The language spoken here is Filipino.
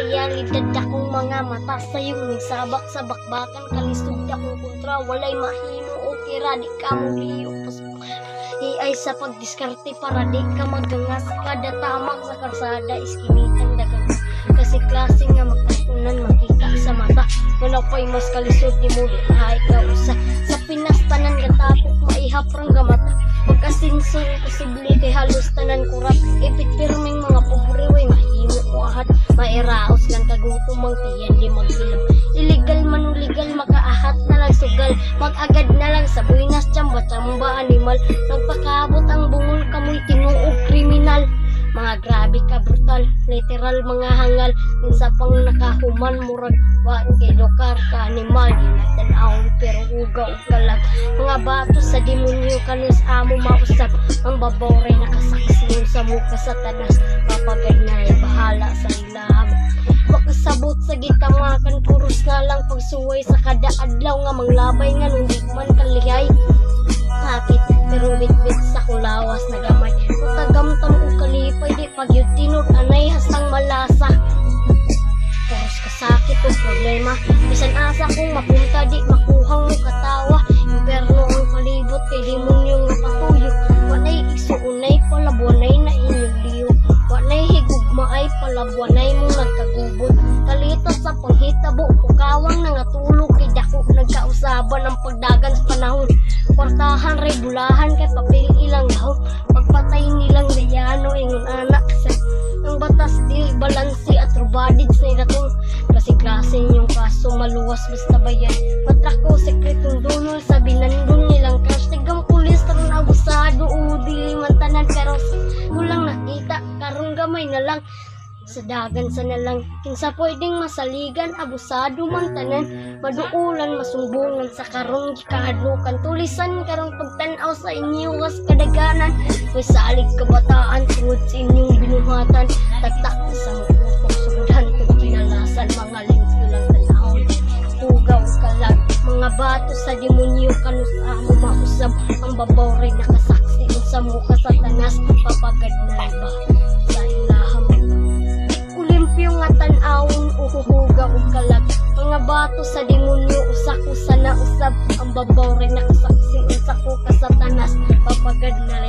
realidad akong mga mata sayong nagsabak sa bakbakan kalisod akong kontra walay mahino o tira di ka mo liyo ay sa pagdiskarte para di ka magangas kada tamak sa karsada iskinitan dagang kasi klase nga magkatunan makita sa mata wala pa'y mas kalisod ni mo di ay ka usa sa Pinas tanan katapok maihap rang gamata pagkasinsor posible kay halos tanan kurap ipit pirming mga pobre way mahimo o ahat mairaos lang kagutom ang tiyan di magbilang illegal man legal makaahat na lang sugal magagad na lang sa buinas chamba animal nagpakabot ang bungol kamoy tinuog kriminal mga grabe ka brutal literal mga hangal minsa pang nakahuman murag wa kay dokar ka animal ginatan pero uga ug kalag mga bato sa demonyo kanus amo mausap ang babore nakasaksi sa muka sa tanas papagad na bahala sa ilaham makasabot sa gitamakan puros na lang pagsuway sa kada adlaw nga manglabay nga nung di man kalihay sakit pero bitbit sa kulawas na gamay utagamtam o kalipay di pagyud tinod anay hastang malasa puros kasakit o problema bisan asa kong mapunta di makuhang mo katawa imperno ang palibot kay demonyo nga patuyo wanay igsuunay palabuanay na inyong liyo wanay higugmaay palabuanay mo nagkagubot kalito sa panghitabo pukawang nangatulog kay dako nagkausaban ang pagdagan sa panahon kwartahan ray bulahan kay papel ilang daw pagpatay nilang dayano ingon anak sa ang batas di balansi at rubadid sa iratong klase yung kaso maluwas basta bayan matrako sekretong dunol sa binandong nilang crush tigang pulis tarong abusado o dili man tanan pero kulang nakita karong gamay na lang sa dagan sa nalang kinsa pwedeng masaligan abusado man tanan maduulan masumbungan sa karong gikahadlukan tulisan karong pagtan-aw sa inyo was kadaganan may salig kabataan tungod sa inyong binuhatan tagtak sa mukutok sugdan kung kinalasan mga limpyo lang tanahon tugaw kalag mga bato sa demonyo kanus amo mausab ang babaw ray nakasaksi sa muka sa tanas papagad na iba sa ilaham yung nga tan-awon uhuhuga ug kalag mga bato sa demonyo usa ko sana usab ang babaw ray nakasaksi unsa ko ka sa tanas papagad na